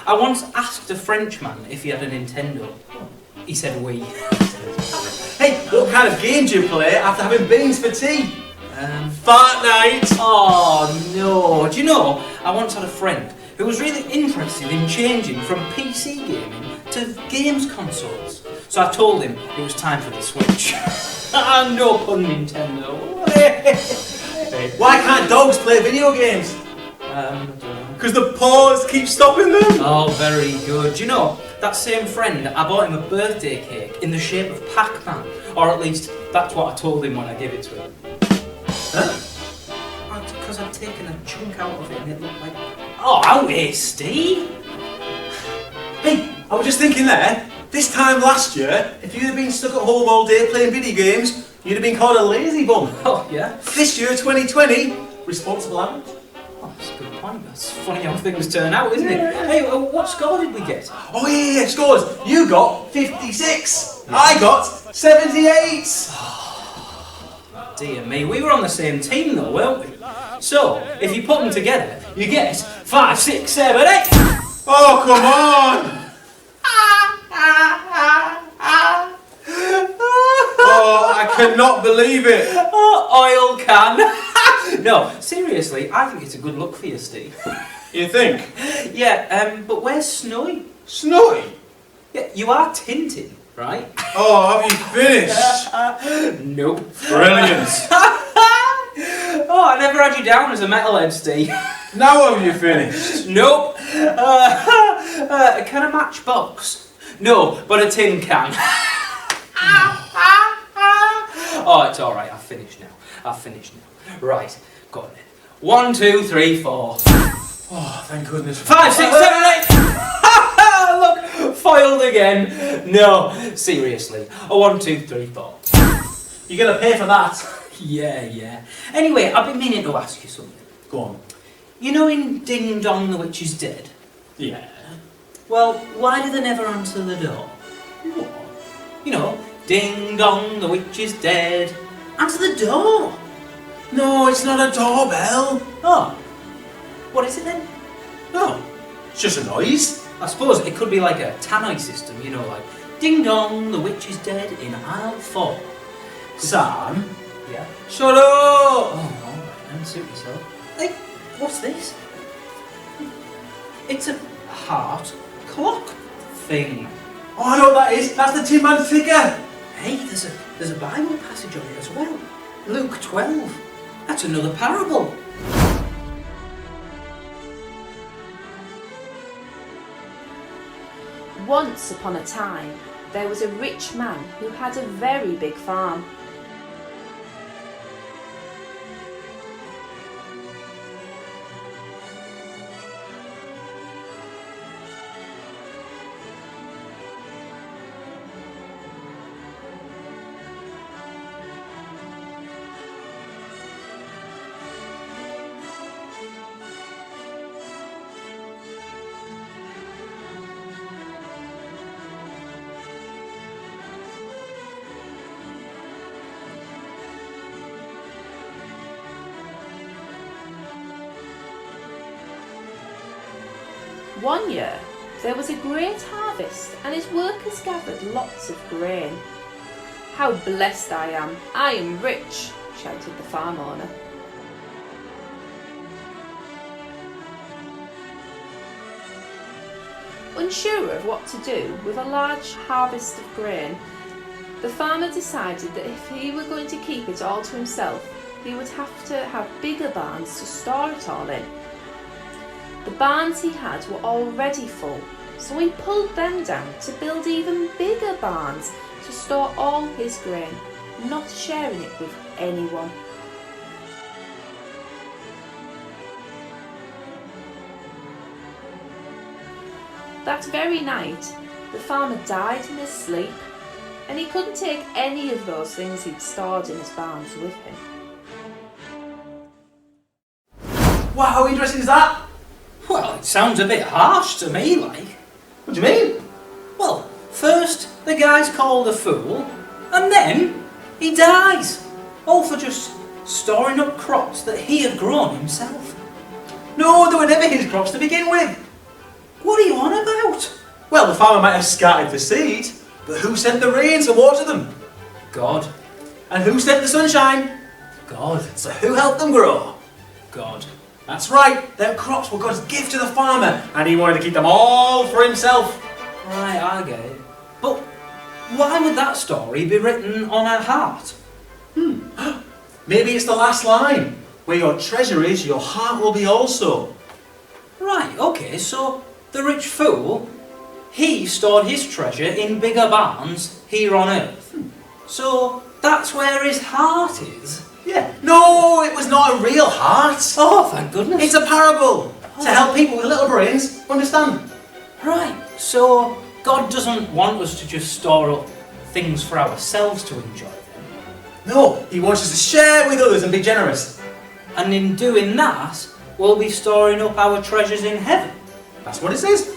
I once asked a Frenchman if he had a Nintendo. He said oui. Hey, what kind of game do you play after having beans for tea? Fortnite! Oh no, do you know, I once had a friend who was really interested in changing from PC gaming to games consoles. So I told him it was time for the Switch. No pun, Nintendo. Why can't dogs play video games? I don't know. Because the paws keep stopping them. Oh, very good. Do you know, that same friend, I bought him a birthday cake in the shape of Pac-Man. Or at least, that's what I told him when I gave it to him. Huh? Because I'd taken a chunk out of it and it looked like... Oh, how hasty! Hey, I was just thinking there, this time last year, if you'd have been stuck at home all day playing video games, you'd have been called a lazy bum. Oh, yeah? This year, 2020, responsible average. Oh, that's a good point. That's funny how things turn out, isn't it? Hey, what score did we get? Oh yeah, scores. You got 56. I got 78. Dear me, we were on the same team though, weren't we? So, if you put them together, you get 5, 6, 7, 8. Oh, come on. Oh, I cannot believe it. Oh, oil can. No, seriously, I think it's a good look for you, Steve. You think? Yeah, but where's Snowy? Snowy? Yeah, you are Tintin, right? Oh, have you finished? Nope. Brilliant. Oh, I never had you down as a metalhead, Steve. Now have you finished? Nope. Can a matchbox? No, but a tin can. Oh, it's alright, I've finished now. Right, go on then. 1, 2, 3, 4. Oh, thank goodness. 5, 6, 7, 8. Look, foiled again. No, seriously. 1, 2, 3, 4. You're going to pay for that. Yeah. Anyway, I've been meaning to ask you something. Go on. You know in Ding Dong the Witch is Dead? Yeah. Well, why do they never answer the door? What? You know, Ding Dong the Witch is Dead. Answer the door! No, it's not a doorbell. Oh. What is it then? No, it's just a noise. I suppose it could be like a tannoy system, you know, like Ding Dong the Witch is Dead in aisle 4. Sam, Yeah. shut up! Oh, alright then, suit yourself. Hey, what's this? It's a heart clock thing. Oh, I know what that is. That's the Tin Man figure. Hey, there's a Bible passage on it as well. Luke 12. That's another parable. Once upon a time, there was a rich man who had a very big farm. One year, there was a great harvest and his workers gathered lots of grain. "How blessed I am! I am rich!" shouted the farm owner. Unsure of what to do with a large harvest of grain, the farmer decided that if he were going to keep it all to himself, he would have to have bigger barns to store it all in. The barns he had were already full, so he pulled them down to build even bigger barns to store all his grain, not sharing it with anyone. That very night, the farmer died in his sleep, and he couldn't take any of those things he'd stored in his barns with him. Wow, how interesting is that? Well, it sounds a bit harsh to me, like. What do you mean? Well, first the guy's called a fool, and then he dies. All for just storing up crops that he had grown himself. No, they were never his crops to begin with. What are you on about? Well, the farmer might have scattered the seed, but who sent the rain to water them? God. And who sent the sunshine? God. So who helped them grow? God. That's right, them crops were God's gift to the farmer, and he wanted to keep them all for himself. Right, I get it. But why would that story be written on a heart? Maybe it's the last line. Where your treasure is, your heart will be also. Right, okay, so the rich fool, he stored his treasure in bigger barns here on earth. So that's where his heart is. Yeah. No, it was not a real heart. Oh, thank goodness. It's a parable to help people with little brains understand. Right, so God doesn't want us to just store up things for ourselves to enjoy them. No, he wants us to share with others and be generous. And in doing that, we'll be storing up our treasures in heaven. That's what it says.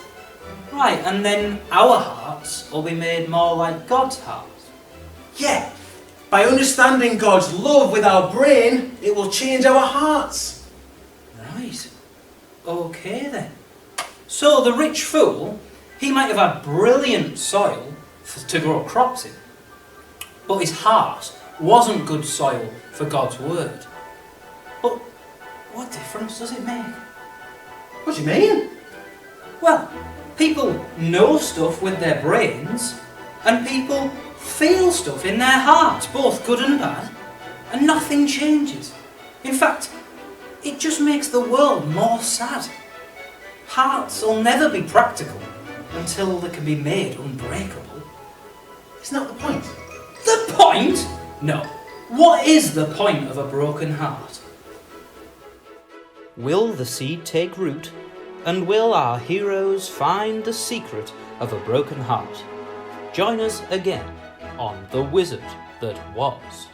Right, and then our hearts will be made more like God's heart. Yeah. By understanding God's love with our brain, it will change our hearts. Right. Okay then. So the rich fool, he might have had brilliant soil to grow crops in, but his heart wasn't good soil for God's word. But what difference does it make? What do you mean? Well, people know stuff with their brains, and people feel stuff in their hearts, both good and bad, and nothing changes. In fact, it just makes the world more sad. Hearts will never be practical until they can be made unbreakable. Isn't that the point? The point? No. What is the point of a broken heart? Will the seed take root? And will our heroes find the secret of a broken heart? Join us again on The Wizard That Was.